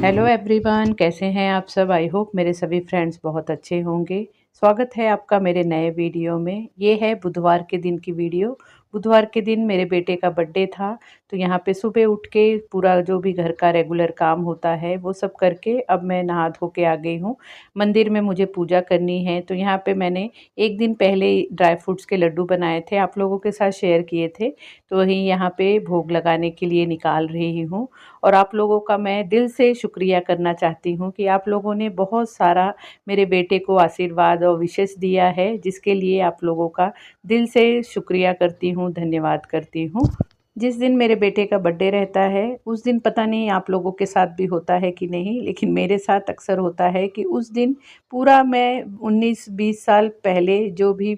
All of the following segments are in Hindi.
हेलो एवरीवन, कैसे हैं आप सब। आई होप मेरे सभी फ्रेंड्स बहुत अच्छे होंगे। स्वागत है आपका मेरे नए वीडियो में। ये है बुधवार के दिन की वीडियो। बुधवार के दिन मेरे बेटे का बर्थडे था, तो यहाँ पे सुबह उठ के पूरा जो भी घर का रेगुलर काम होता है वो सब करके अब मैं नहा धो के आ गई हूँ। मंदिर में मुझे पूजा करनी है, तो यहाँ पे मैंने एक दिन पहले ड्राई फ्रूट्स के लड्डू बनाए थे, आप लोगों के साथ शेयर किए थे। तो वहीं यहाँ पे भोग लगाने के लिए निकाल रही हूँ। और आप लोगों का मैं दिल से शुक्रिया करना चाहती हूँ कि आप लोगों ने बहुत सारा मेरे बेटे को आशीर्वाद और विशेष दिया है, जिसके लिए आप लोगों का दिल से शुक्रिया करती हूँ, धन्यवाद करती हूँ। जिस दिन मेरे बेटे का बर्थडे रहता है उस दिन पता नहीं आप लोगों के साथ भी होता है कि नहीं, लेकिन मेरे साथ अक्सर होता है कि उस दिन पूरा मैं 19-20 साल पहले जो भी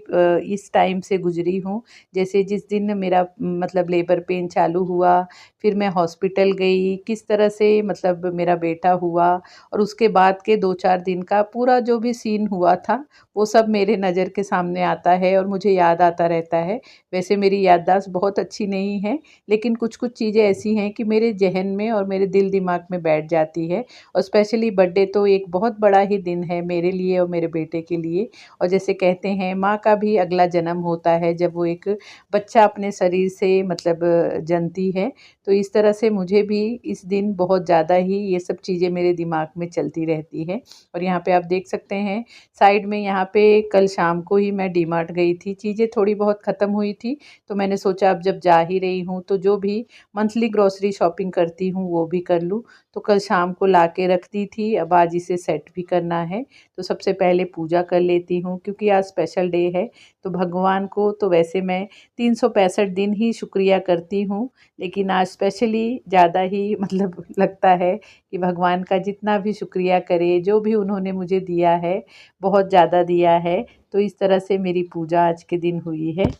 इस टाइम से गुजरी हूँ, जैसे जिस दिन मेरा मतलब लेबर पेन चालू हुआ, फिर मैं हॉस्पिटल गई, किस तरह से मतलब मेरा बेटा हुआ, और उसके बाद के 2-4 दिन का पूरा जो भी सीन हुआ था वो सब मेरे नज़र के सामने आता है और मुझे याद आता रहता है। वैसे मेरी याददाश्त बहुत अच्छी नहीं है, लेकिन कुछ-कुछ चीज़ें ऐसी हैं कि मेरे ज़हन में और मेरे दिल दिमाग में बैठ जाती है। और स्पेशली बर्थडे तो एक बहुत बड़ा ही दिन है मेरे लिए और मेरे बेटे के लिए। और जैसे कहते हैं माँ का भी अगला जन्म होता है जब वो एक बच्चा अपने शरीर से मतलब जनती है, तो इस तरह से मुझे भी इस दिन बहुत ज़्यादा ही ये सब चीज़ें मेरे दिमाग में चलती रहती हैं। और यहाँ पे आप देख सकते हैं साइड में, यहाँ पे कल शाम को ही मैं डीमार्ट गई थी, चीज़ें थोड़ी बहुत ख़त्म हुई थी, तो मैंने सोचा अब जब जा ही रही हूँ तो जो भी मंथली ग्रोसरी शॉपिंग करती हूँ वो भी कर लूँ। तो कल शाम को ला के रख दी थी, अब आज इसे सेट भी करना है। तो सबसे पहले पूजा कर लेती हूँ क्योंकि आज स्पेशल डे है। तो भगवान को तो वैसे मैं 365 दिन ही शुक्रिया करती हूँ, लेकिन आज स्पेशली ज़्यादा ही मतलब लगता है कि भगवान का जितना भी शुक्रिया करे, जो भी उन्होंने मुझे दिया है बहुत ज़्यादा दिया है। तो इस तरह से मेरी पूजा आज के दिन हुई है।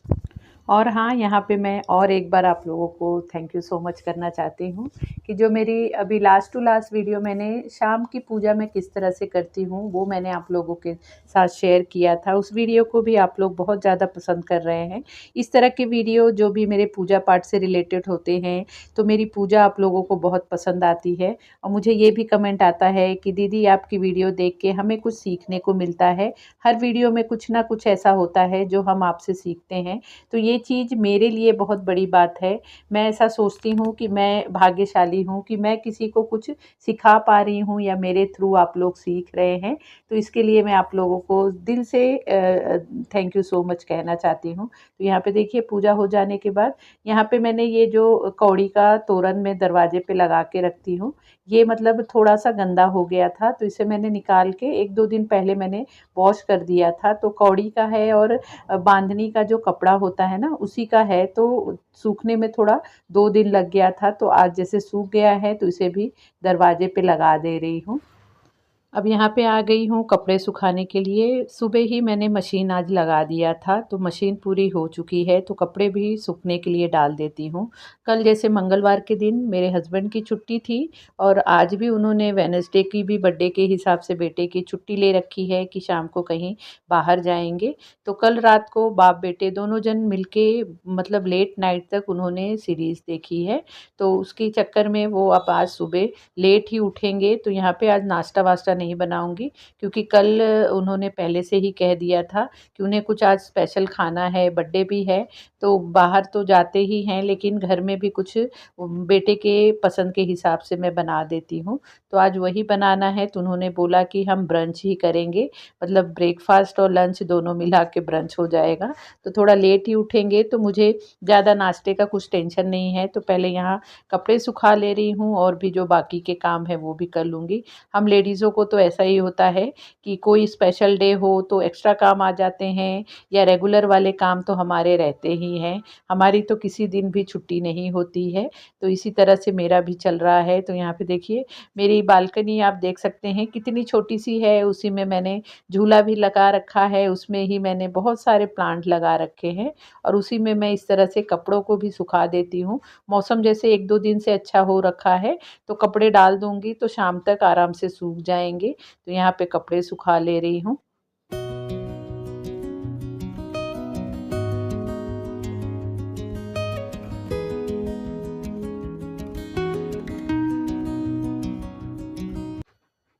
और हाँ, यहाँ पे मैं और एक बार आप लोगों को थैंक यू सो मच करना चाहती हूँ कि जो मेरी अभी लास्ट टू लास्ट वीडियो मैंने शाम की पूजा में किस तरह से करती हूँ वो मैंने आप लोगों के साथ शेयर किया था। उस वीडियो को भी आप लोग बहुत ज़्यादा पसंद कर रहे हैं। इस तरह के वीडियो जो भी मेरे पूजा पाठ से रिलेटेड होते हैं, तो मेरी पूजा आप लोगों को बहुत पसंद आती है। और मुझे ये भी कमेंट आता है कि दीदी आपकी वीडियो देख के हमें कुछ सीखने को मिलता है। हर वीडियो में कुछ ना कुछ ऐसा होता है जो हम आपसे सीखते हैं। तो ये चीज़ मेरे लिए बहुत बड़ी बात है। मैं ऐसा सोचती हूँ कि मैं भाग्यशाली हूँ कि मैं किसी को कुछ सिखा पा रही हूँ या मेरे थ्रू आप लोग सीख रहे हैं। तो इसके लिए मैं आप लोगों को दिल से थैंक यू सो मच कहना चाहती हूँ। तो यहाँ पे देखिए पूजा हो जाने के बाद यहाँ पे मैंने ये जो कौड़ी का तोरण मैं दरवाजे पे लगा के रखती हूँ, ये मतलब थोड़ा-सा गंदा हो गया था, तो इसे मैंने निकाल के 1-2 दिन पहले मैंने वॉश कर दिया था। तो कौड़ी का है और बांधनी का जो कपड़ा होता है ना उसी का है, तो सूखने में थोड़ा 2 दिन लग गया था, तो आज जैसे सूख गया है तो इसे भी दरवाजे पे लगा दे रही हूँ। अब यहाँ पे आ गई हूँ कपड़े सुखाने के लिए। सुबह ही मैंने मशीन आज लगा दिया था, तो मशीन पूरी हो चुकी है, तो कपड़े भी सूखने के लिए डाल देती हूँ। कल जैसे मंगलवार के दिन मेरे हस्बैंड की छुट्टी थी, और आज भी उन्होंने वेडनेसडे की भी बर्थडे के हिसाब से बेटे की छुट्टी ले रखी है कि शाम को कहीं बाहर जाएंगे। तो कल रात को बाप बेटे दोनों जन मिलके मतलब लेट नाइट तक उन्होंने सीरीज़ देखी है। तो उसके चक्कर में वो अब आज सुबह लेट ही उठेंगे, तो यहाँ पे आज नाश्ता वास्ता नहीं बनाऊंगी, क्योंकि कल उन्होंने पहले से ही कह दिया था कि उन्हें कुछ आज स्पेशल खाना है, बर्थडे भी है। तो बाहर तो जाते ही हैं, लेकिन घर में भी कुछ बेटे के पसंद के हिसाब से मैं बना देती हूँ। तो आज वही बनाना है, तो उन्होंने बोला कि हम ब्रंच ही करेंगे, मतलब ब्रेकफास्ट और लंच दोनों मिला के ब्रंच हो जाएगा। तो थोड़ा लेट ही उठेंगे, तो मुझे ज़्यादा नाश्ते का कुछ टेंशन नहीं है। तो पहले यहाँ कपड़े सुखा ले रही हूँ और भी जो बाकी के काम है वो भी कर लूँगी। हम लेडीज़ों को तो ऐसा ही होता है कि कोई स्पेशल डे हो तो एक्स्ट्रा काम आ जाते हैं, या रेगुलर वाले काम तो हमारे रहते ही हैं। हमारी तो किसी दिन भी छुट्टी नहीं होती है, तो इसी तरह से मेरा भी चल रहा है। तो यहाँ पे देखिए मेरी बालकनी आप देख सकते हैं कितनी छोटी सी है, उसी में मैंने झूला भी लगा रखा है, उसमें ही मैंने बहुत सारे प्लांट लगा रखे हैं, और उसी में मैं इस तरह से कपड़ों को भी सुखा देती हूँ। मौसम जैसे 1-2 दिन से अच्छा हो रखा है, तो कपड़े डाल दूँगी तो शाम तक आराम से सूख जाएँगे। तो यहाँ पे कपड़े सुखा ले रही हूँ।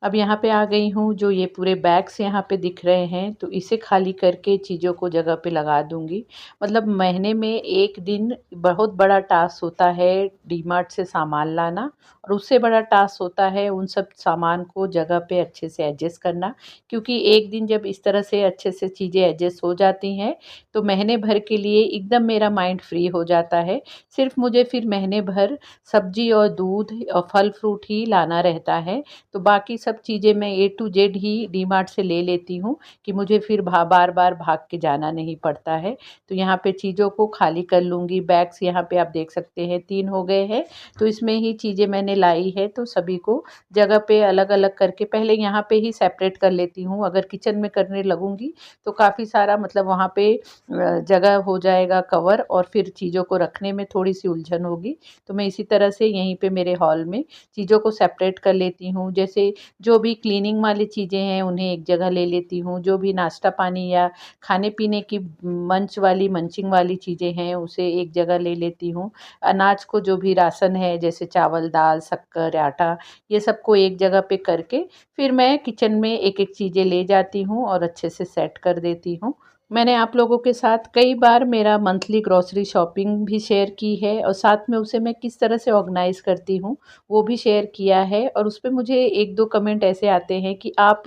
अब यहाँ पे आ गई हूँ। जो ये पूरे बैग्स यहाँ पे दिख रहे हैं तो इसे खाली करके चीज़ों को जगह पे लगा दूँगी। मतलब महीने में 1 दिन बहुत बड़ा टास्क होता है डीमार्ट से सामान लाना, और उससे बड़ा टास्क होता है उन सब सामान को जगह पे अच्छे से एडजस्ट करना। क्योंकि एक दिन जब इस तरह से अच्छे से चीज़ें एडजस्ट हो जाती हैं तो महीने भर के लिए एकदम मेरा माइंड फ्री हो जाता है। सिर्फ़ मुझे फिर महीने भर सब्ज़ी और दूध और फल फ्रूट ही लाना रहता है। तो बाकी सब चीज़ें मैं ए टू जेड ही डीमार्ट से ले लेती हूँ कि मुझे फिर बार-बार भाग के जाना नहीं पड़ता है। तो यहाँ पे चीज़ों को खाली कर लूँगी। बैग्स यहाँ पे आप देख सकते हैं 3 हो गए हैं। तो इसमें ही चीज़ें मैंने लाई है तो सभी को जगह पे अलग-अलग करके पहले यहाँ पे ही सेपरेट कर लेती हूँ। अगर किचन में करने लगूँगी तो काफ़ी सारा मतलब वहाँ पे जगह हो जाएगा कवर, और फिर चीज़ों को रखने में थोड़ी-सी उलझन होगी। तो मैं इसी तरह से यहीं पे मेरे हॉल में चीज़ों को सेपरेट कर लेती हूँ। जैसे जो भी क्लीनिंग वाली चीज़ें हैं उन्हें एक जगह ले लेती हूँ। जो भी नाश्ता पानी या खाने-पीने की मंचिंग वाली चीज़ें हैं उसे एक जगह ले लेती हूँ। अनाज को जो भी राशन है जैसे चावल, दाल, शक्कर, आटा, ये सबको एक जगह पे करके फिर मैं किचन में एक-एक चीज़ें ले जाती हूँ और अच्छे से सेट कर देती हूँ। मैंने आप लोगों के साथ कई बार मेरा मंथली ग्रॉसरी शॉपिंग भी शेयर की है, और साथ में उसे मैं किस तरह से ऑर्गेनाइज़ करती हूँ वो भी शेयर किया है। और उस पे मुझे 1-2 कमेंट ऐसे आते हैं कि आप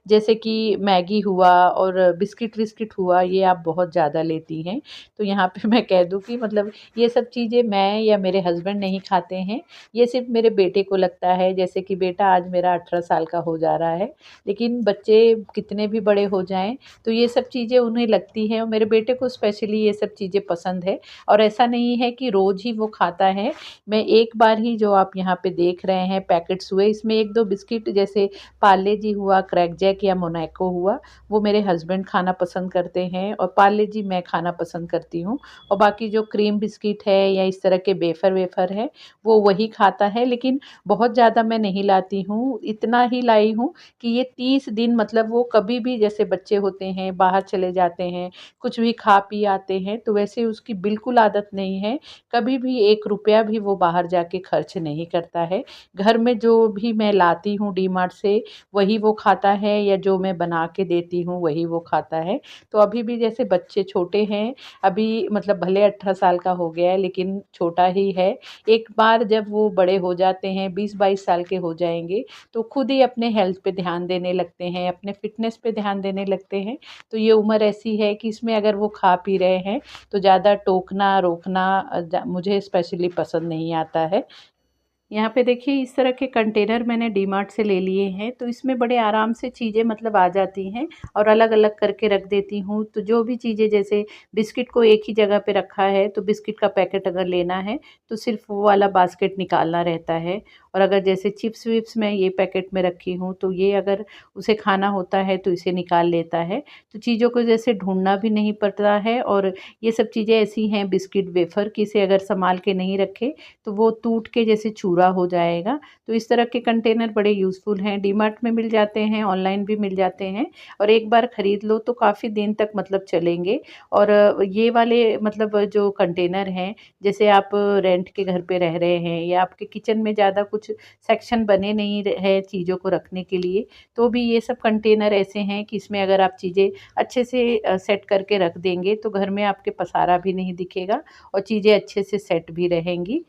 जैसे कि मैगी हुआ और बिस्किट-विस्किट हुआ ये आप बहुत ज़्यादा लेती हैं। तो यहाँ पे मैं कह दूँ कि मतलब ये सब चीज़ें मैं या मेरे हस्बैंड नहीं खाते हैं। ये सिर्फ़ मेरे बेटे को लगता है, जैसे कि बेटा आज मेरा 18 साल का हो जा रहा है। लेकिन बच्चे कितने भी बड़े हो जाएँ तो ये सब चीज़ें उन्हें लगती हैं, और मेरे बेटे को स्पेशली ये सब चीज़ें पसंद है। और ऐसा नहीं है कि रोज़ ही वो खाता है। मैं एक बार ही जो आप यहाँ पे देख रहे हैं पैकेट्स हुए, इसमें 1-2 बिस्किट जैसे पार्ले जी हुआ, क्रैक जैक या मोनाको हुआ, वो मेरे हस्बैंड खाना पसंद करते हैं, और पार्ले जी मैं खाना पसंद करती हूँ। और बाकी जो क्रीम बिस्किट है या इस तरह के वेफ़र है, वो वही खाता है। लेकिन बहुत ज़्यादा मैं नहीं लाती हूँ, इतना ही लाई हूँ कि ये 30 दिन मतलब वो कभी भी जैसे बच्चे होते हैं, बाहर चले जाते हैं, कुछ भी खा पी आते हैं, तो वैसे उसकी बिल्कुल आदत नहीं है। कभी भी 1 रुपया भी वो बाहर जाके खर्च नहीं करता है। घर में जो भी मैं लाती हूँ डीमार्ट से वही वो खाता है, या जो मैं बना के देती हूँ वही वो खाता है। तो अभी भी जैसे बच्चे छोटे हैं, अभी मतलब भले 18 साल का हो गया है लेकिन छोटा ही है। एक बार जब वो बड़े हो जाते हैं, 20-22 साल के हो जाएँगे, तो खुद ही अपने हेल्थ पे ध्यान देने लगते हैं, अपने फ़िटनेस पे ध्यान देने लगते हैं। तो ये उम्र ऐसी है कि इसमें अगर वो खा पी रहे हैं तो ज़्यादा टोकना, रोकना मुझे स्पेशली पसंद नहीं आता है। यहाँ पे देखिए इस तरह के कंटेनर मैंने डीमार्ट से ले लिए हैं, तो इसमें बड़े आराम से चीज़ें मतलब आ जाती हैं, और अलग-अलग करके रख देती हूँ। तो जो भी चीज़ें जैसे बिस्किट को एक ही जगह पे रखा है, तो बिस्किट का पैकेट अगर लेना है, तो सिर्फ़ वो वाला बास्केट निकालना रहता है। और अगर जैसे चिप्स-विप्स मैं ये पैकेट में रखी हूँ, तो ये अगर उसे खाना होता है तो इसे निकाल लेता है। तो चीज़ों को जैसे ढूँढना भी नहीं पड़ता है, और ये सब चीज़ें ऐसी हैं बिस्किट, वेफ़र कि इसे अगर सँभाल के नहीं रखे तो वो टूट के जैसे चूरा हो जाएगा। तो इस तरह के कंटेनर बड़े यूज़फुल हैं, डीमार्ट में मिल जाते हैं, ऑनलाइन भी मिल जाते हैं, और एक बार खरीद लो तो काफ़ी दिन तक मतलब चलेंगे। और ये वाले मतलब जो कंटेनर हैं, जैसे आप रेंट के घर पे रह रहे हैं या आपके किचन में ज़्यादा कुछ सेक्शन बने नहीं है चीज़ों को रखने के लिए, तो भी ये सब कंटेनर ऐसे हैं कि इसमें अगर आप चीज़ें अच्छे से सेट करके रख देंगे तो घर में आपके पसारा भी नहीं दिखेगा, और चीज़ें अच्छे से सेट भी रहेंगी।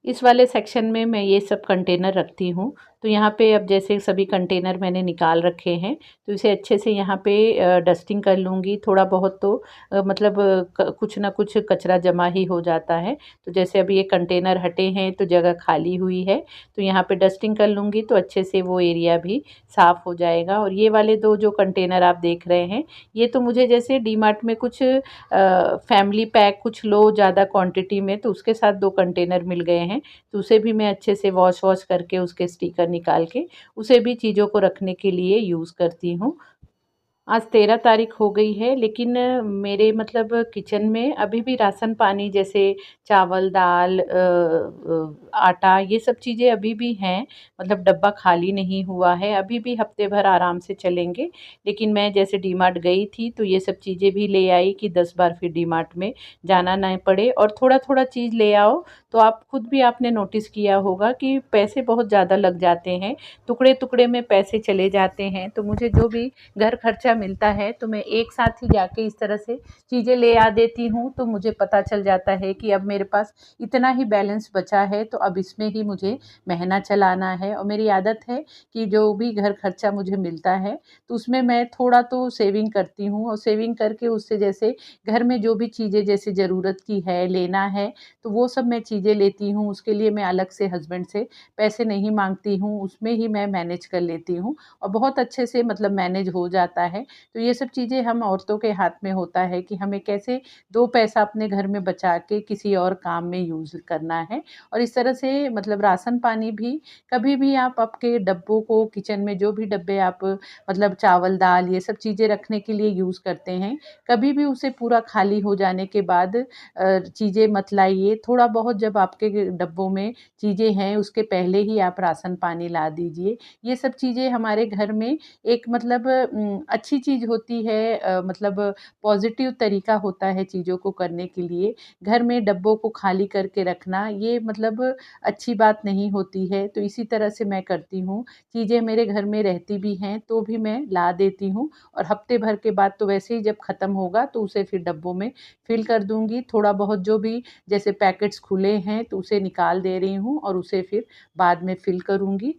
इस वाले सेक्शन में मैं ये सब कंटेनर रखती हूँ। तो यहाँ पे अब जैसे सभी कंटेनर मैंने निकाल रखे हैं, तो इसे अच्छे से यहाँ पे डस्टिंग कर लूँगी। थोड़ा बहुत तो मतलब कुछ ना कुछ कचरा जमा ही हो जाता है। तो जैसे अभी ये कंटेनर हटे हैं तो जगह खाली हुई है, तो यहाँ पे डस्टिंग कर लूँगी तो अच्छे से वो एरिया भी साफ़ हो जाएगा। और ये वाले 2 जो कंटेनर आप देख रहे हैं, ये तो मुझे जैसे डीमार्ट में कुछ फैमिली पैक कुछ लो ज़्यादा क्वांटिटी में, तो उसके साथ 2 कंटेनर मिल गए हैं। तो उसे भी मैं अच्छे से वॉश करके उसके स्टिकर निकाल के उसे भी चीज़ों को रखने के लिए यूज़ करती हूँ। आज 13 तारीख हो गई है, लेकिन मेरे मतलब किचन में अभी भी राशन पानी जैसे चावल, दाल, आटा, ये सब चीज़ें अभी भी हैं। मतलब डब्बा खाली नहीं हुआ है, अभी भी हफ्ते भर आराम से चलेंगे। लेकिन मैं जैसे डीमार्ट गई थी तो ये सब चीज़ें भी ले आई कि 10 बार फिर डीमार्ट में जाना ना पड़े, और थोड़ा-थोड़ा चीज़ ले आओ तो आप खुद भी आपने नोटिस किया होगा कि पैसे बहुत ज़्यादा लग जाते हैं, टुकड़े टुकड़े में पैसे चले जाते हैं। तो मुझे जो भी घर खर्चा मिलता है तो मैं एक साथ ही जाके इस तरह से चीज़ें ले आ देती हूँ, तो मुझे पता चल जाता है कि अब मेरे पास इतना ही बैलेंस बचा है, तो अब इसमें ही मुझे महीना चलाना है। और मेरी आदत है कि जो भी घर खर्चा मुझे मिलता है तो उसमें मैं थोड़ा तो सेविंग करती हूँ, और सेविंग करके उससे जैसे घर में जो भी चीज़ें जैसे ज़रूरत की है, लेना है, तो वो सब मैं चीज़ें लेती हूँ। उसके लिए मैं अलग से हस्बैंड से पैसे नहीं माँगती हूँ, उसमें ही मैं मैनेज कर लेती हूँ और बहुत अच्छे से मतलब मैनेज हो जाता है। तो ये सब चीज़ें हम औरतों के हाथ में होता है कि हमें कैसे 2 पैसा अपने घर में बचा के किसी और काम में यूज़ करना है। और इस तरह से मतलब राशन पानी भी कभी भी आप आपके डब्बों को किचन में जो भी डब्बे आप मतलब चावल, दाल ये सब चीज़ें रखने के लिए यूज़ करते हैं, कभी भी उसे पूरा खाली हो जाने के बाद चीज़ें मत लाइए। थोड़ा बहुत जब आपके डब्बों में चीज़ें हैं, उसके पहले ही आप राशन पानी ला दीजिए। ये सब चीज़ें हमारे घर में एक मतलब अच्छी चीज़ होती है, मतलब पॉज़िटिव तरीका होता है चीज़ों को करने के लिए। घर में डब्बों को खाली करके रखना ये मतलब अच्छी बात नहीं होती है, तो इसी तरह से मैं करती हूँ। चीज़ें मेरे घर में रहती भी हैं, तो भी मैं ला देती हूँ और हफ़्ते भर के बाद तो वैसे ही जब ख़त्म होगा तो उसे फिर डब्बों में फ़िल कर दूँगी। थोड़ा बहुत जो भी जैसे पैकेट्स खुले हैं तो उसे निकाल दे रही हूँ और उसे फिर बाद में फ़िल करूँगी।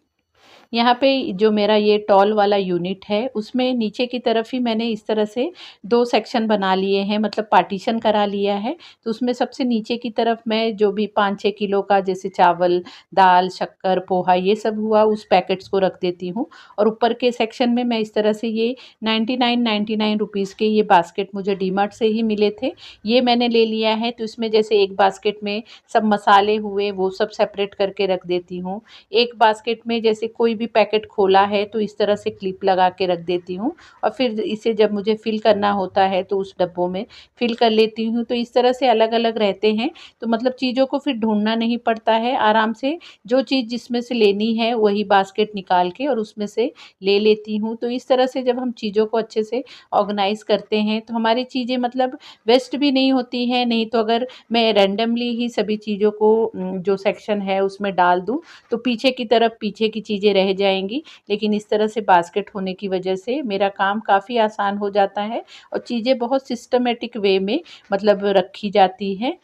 यहाँ पे जो मेरा ये टॉल वाला यूनिट है, उसमें नीचे की तरफ ही मैंने इस तरह से 2 सेक्शन बना लिए हैं, मतलब पार्टीशन करा लिया है। तो उसमें सबसे नीचे की तरफ मैं जो भी 5-6 किलो का जैसे चावल, दाल, शक्कर, पोहा ये सब हुआ उस पैकेट्स को रख देती हूँ, और ऊपर के सेक्शन में मैं इस तरह से ये 99 रुपीज़ के ये बास्केट मुझे डीमार्ट से ही मिले थे, ये मैंने ले लिया है। तो इसमें जैसे एक बास्केट में सब मसाले हुए वो सब सेपरेट करके रख देती हूँ। एक बास्केट में जैसे कोई भी पैकेट खोला है तो इस तरह से क्लिप लगा के रख देती हूँ, और फिर इसे जब मुझे फिल करना होता है तो उस डब्बों में फिल कर लेती हूँ। तो इस तरह से अलग-अलग रहते हैं, तो मतलब चीज़ों को फिर ढूँढना नहीं पड़ता है, आराम से जो चीज़ जिसमें से लेनी है वही बास्केट निकाल के और उसमें से ले लेती हूँ। तो इस तरह से जब हम चीज़ों को अच्छे से ऑर्गनाइज़ करते हैं तो हमारी चीज़ें मतलब वेस्ट भी नहीं होती हैं। नहीं तो अगर मैं रैंडमली ही सभी चीज़ों को जो सेक्शन है उसमें डाल दूँ तो पीछे की तरफ पीछे की चीज़ें रह जाएँगी। लेकिन इस तरह से बास्केट होने की वजह से मेरा काम काफ़ी आसान हो जाता है और चीज़ें बहुत सिस्टमैटिक वे में मतलब रखी जाती हैं।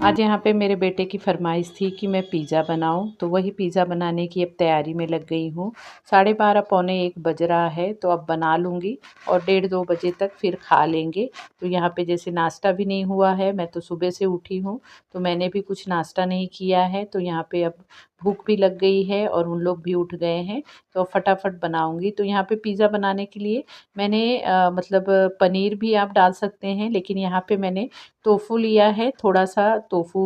आज यहाँ पे मेरे बेटे की फ़रमाइश थी कि मैं पिज़्ज़ा बनाऊँ, तो वही पिज़्ज़ा बनाने की अब तैयारी में लग गई हूँ। 12:30 पौने 1 बज रहा है, तो अब बना लूँगी और डेढ़ 2 बजे तक फिर खा लेंगे। तो यहाँ पे जैसे नाश्ता भी नहीं हुआ है, मैं तो सुबह से उठी हूँ, तो मैंने भी कुछ नाश्ता नहीं किया है, तो यहाँ पे अब भूख भी लग गई है और उन लोग भी उठ गए हैं, तो अब फटाफट बनाऊँगी। तो यहाँ पे पिज़्ज़ा बनाने के लिए मैंने मतलब पनीर भी आप डाल सकते हैं, लेकिन यहाँ पे मैंने टोफू लिया है, थोड़ा-सा टोफू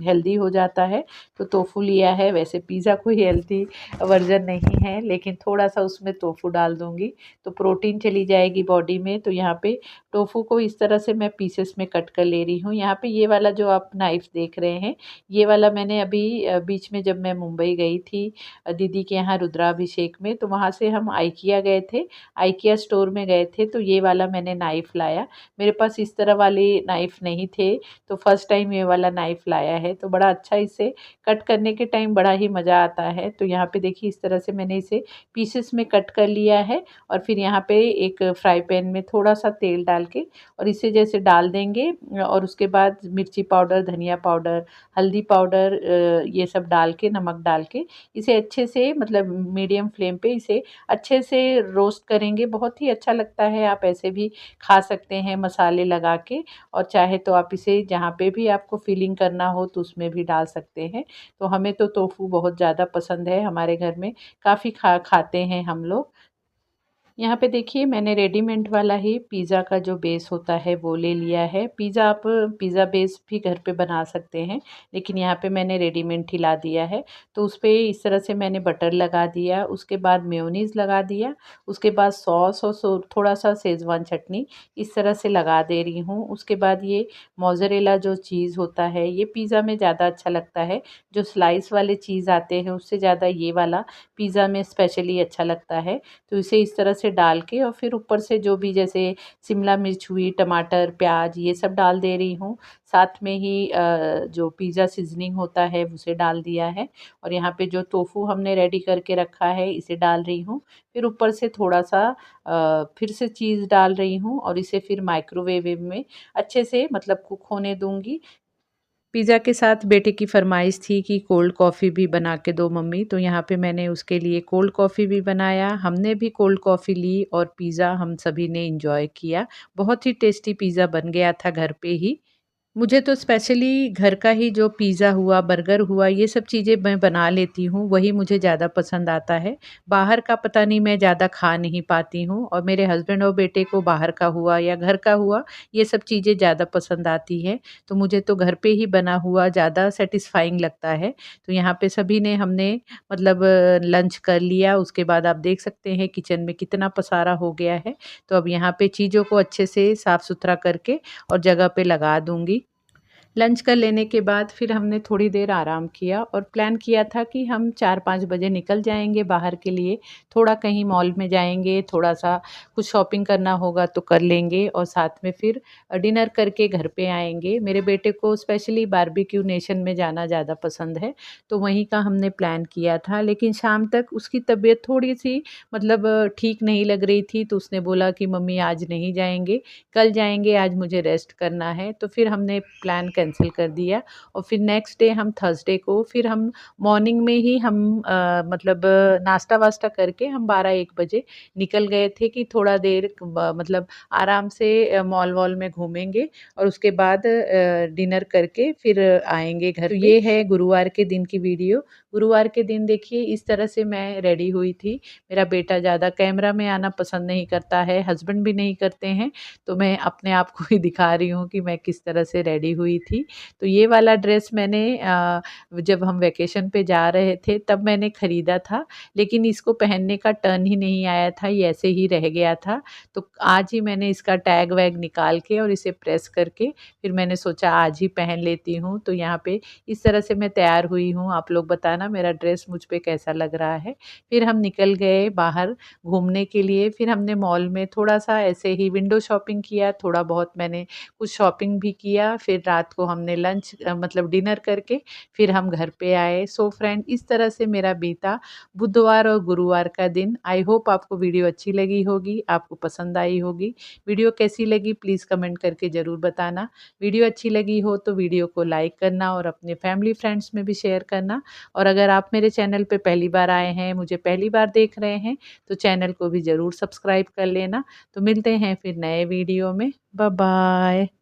हेल्दी हो जाता है, तो टोफू लिया है। वैसे पिज़्ज़ा कोई हेल्दी वर्ज़न नहीं है, लेकिन थोड़ा-सा उसमें टोफू डाल दूँगी, तो प्रोटीन चली जाएगी बॉडी में। तो यहाँ पे टोफू को इस तरह से मैं पीसेस में कट कर ले रही हूँ। यहाँ पे ये वाला जो आप नाइफ़ देख रहे हैं, ये वाला मैंने अभी बीच में जब मैं मुंबई गई थी दीदी के यहाँ रुद्राभिषेक में, तो वहाँ से हम आइकिया गए थे, आइकिया स्टोर में गए थे, तो ये वाला मैंने नाइफ़ लाया। मेरे पास इस तरह वाले नाइफ़ नहीं थे, तो फर्स्ट टाइम ये वाला नाइफ़ लाया है, तो बड़ा अच्छा इसे कट करने के टाइम बड़ा ही मज़ा आता है। तो यहाँ पे देखिए इस तरह से मैंने इसे पीसेस में कट कर लिया है, और फिर यहाँ पे एक फ्राई पैन में थोड़ा-सा तेल डाल के और इसे जैसे डाल देंगे, और उसके बाद मिर्ची पाउडर, धनिया पाउडर, हल्दी पाउडर ये सब डाल के, नमक डाल के इसे अच्छे से मतलब मीडियम फ्लेम पे इसे अच्छे से रोस्ट करेंगे। बहुत ही अच्छा लगता है, आप ऐसे भी खा सकते हैं मसाले लगा के, और चाहे तो आप इसे जहाँ पे भी आपको फिलिंग करना हो तो उसमें भी डाल सकते हैं। तो हमें तो टोफू बहुत ज़्यादा पसंद है, हमारे घर में काफ़ी खाते हैं हम लोग। यहाँ पे देखिए मैंने रेडीमेड वाला ही पिज़्ज़ा का जो बेस होता है वो ले लिया है। पिज़्ज़ा आप पिज़्ज़ा बेस भी घर पे बना सकते हैं, लेकिन यहाँ पे मैंने रेडीमेड ही ला दिया है। तो उस पे इस तरह से मैंने बटर लगा दिया, उसके बाद मेयोनीज़ लगा दिया, उसके बाद सॉस और थोड़ा-सा शेज़वान चटनी इस तरह से लगा दे रही हूँ। उसके बाद ये मोज़रेला जो चीज़ होता है, ये पिज़्ज़ा में ज़्यादा अच्छा लगता है। जो स्लाइस वाले चीज़ आते हैं उससे ज़्यादा ये वाला पिज़्ज़ा में स्पेशली अच्छा लगता है। तो इसे इस तरह से डाल के और फिर ऊपर से जो भी जैसे शिमला मिर्च हुई, टमाटर, प्याज ये सब डाल दे रही हूँ। साथ में ही जो पिज़्ज़ा सीज़निंग होता है उसे डाल दिया है और यहाँ पे जो टोफू हमने रेडी करके रखा है इसे डाल रही हूँ। फिर ऊपर से थोड़ा-सा फिर से चीज़ डाल रही हूँ और इसे फिर माइक्रोवेव में अच्छे से मतलब कुक होने दूँगी। पिज़्ज़ा के साथ बेटे की फ़रमाइश थी कि कोल्ड कॉफ़ी भी बना के दो मम्मी, तो यहाँ पे मैंने उसके लिए कोल्ड कॉफ़ी भी बनाया। हमने भी कोल्ड कॉफ़ी ली और पिज़्ज़ा हम सभी ने एन्जॉय किया। बहुत ही टेस्टी पिज़्ज़ा बन गया था घर पे ही। मुझे तो स्पेशली घर का ही जो पिज़्ज़ा हुआ, बर्गर हुआ, ये सब चीज़ें मैं बना लेती हूँ, वही मुझे ज़्यादा पसंद आता है। बाहर का पता नहीं मैं ज़्यादा खा नहीं पाती हूँ और मेरे हस्बैंड और बेटे को बाहर का हुआ या घर का हुआ, ये सब चीज़ें ज़्यादा पसंद आती हैं। तो मुझे तो घर पे ही बना हुआ ज़्यादा सैटिस्फाइंग लगता है। तो यहाँ पे सभी ने हमने मतलब लंच कर लिया, उसके बाद आप देख सकते हैं किचन में कितना पसारा हो गया है। तो अब यहाँ पे चीज़ों को अच्छे से साफ-सुथरा करके और जगह पे लगा दूँगी। लंच कर लेने के बाद फिर हमने थोड़ी देर आराम किया और प्लान किया था कि हम 4-5 बजे निकल जाएँगे बाहर के लिए। थोड़ा कहीं मॉल में जाएँगे, थोड़ा-सा कुछ शॉपिंग करना होगा तो कर लेंगे और साथ में फिर डिनर करके घर पे आएँगे। मेरे बेटे को स्पेशली बारबेक्यू नेशन में जाना ज़्यादा पसंद है, तो वहीं का हमने प्लान किया था। लेकिन शाम तक उसकी तबीयत थोड़ी-सी मतलब ठीक नहीं लग रही थी, तो उसने बोला कि मम्मी आज नहीं जाएँगे, कल जाएँगे, आज मुझे रेस्ट करना है। तो फिर हमने प्लान कैंसल कर दिया और फिर नेक्स्ट डे हम थर्सडे को फिर हम मॉर्निंग में ही हम मतलब नाश्ता-वाश्ता करके हम 12-1 बजे निकल गए थे कि थोड़ा देर मतलब आराम से मॉल-वॉल में घूमेंगे और उसके बाद डिनर करके फिर आएँगे घर पे। तो ये है गुरुवार के दिन की वीडियो। गुरुवार के दिन देखिए इस तरह से मैं रेडी हुई थी। मेरा बेटा ज़्यादा कैमरा में आना पसंद नहीं करता है, हस्बैंड भी नहीं करते हैं, तो मैं अपने आप को ही दिखा रही हूँ कि मैं किस तरह से रेडी हुई थी। तो ये वाला ड्रेस मैंने जब हम वैकेशन पे जा रहे थे तब मैंने खरीदा था, लेकिन इसको पहनने का टर्न ही नहीं आया था, ये ऐसे ही रह गया था। तो आज ही मैंने इसका टैग वैग निकाल के और इसे प्रेस करके फिर मैंने सोचा आज ही पहन लेती हूँ। तो यहाँ पे इस तरह से मैं तैयार हुई हूँ, आप लोग बताना मेरा ड्रेस मुझ पे कैसा लग रहा है। फिर हम निकल गए बाहर घूमने के लिए, फिर हमने मॉल में थोड़ा-सा ऐसे ही विंडो शॉपिंग किया, थोड़ा बहुत मैंने कुछ शॉपिंग भी किया, फिर रात को हमने लंच मतलब डिनर करके फिर हम घर पे आए। सो फ्रेंड इस तरह से मेरा बीता बुधवार और गुरुवार का दिन। आई होप आपको वीडियो अच्छी लगी होगी, आपको पसंद आई होगी। वीडियो कैसी लगी प्लीज़ कमेंट करके ज़रूर बताना। वीडियो अच्छी लगी हो तो वीडियो को लाइक करना और अपने फैमिली फ्रेंड्स में भी शेयर करना और अगर आप मेरे चैनल पे पहली बार आए हैं, मुझे पहली बार देख रहे हैं, तो चैनल को भी ज़रूर सब्सक्राइब कर लेना। तो मिलते हैं फिर नए वीडियो में। Bye bye.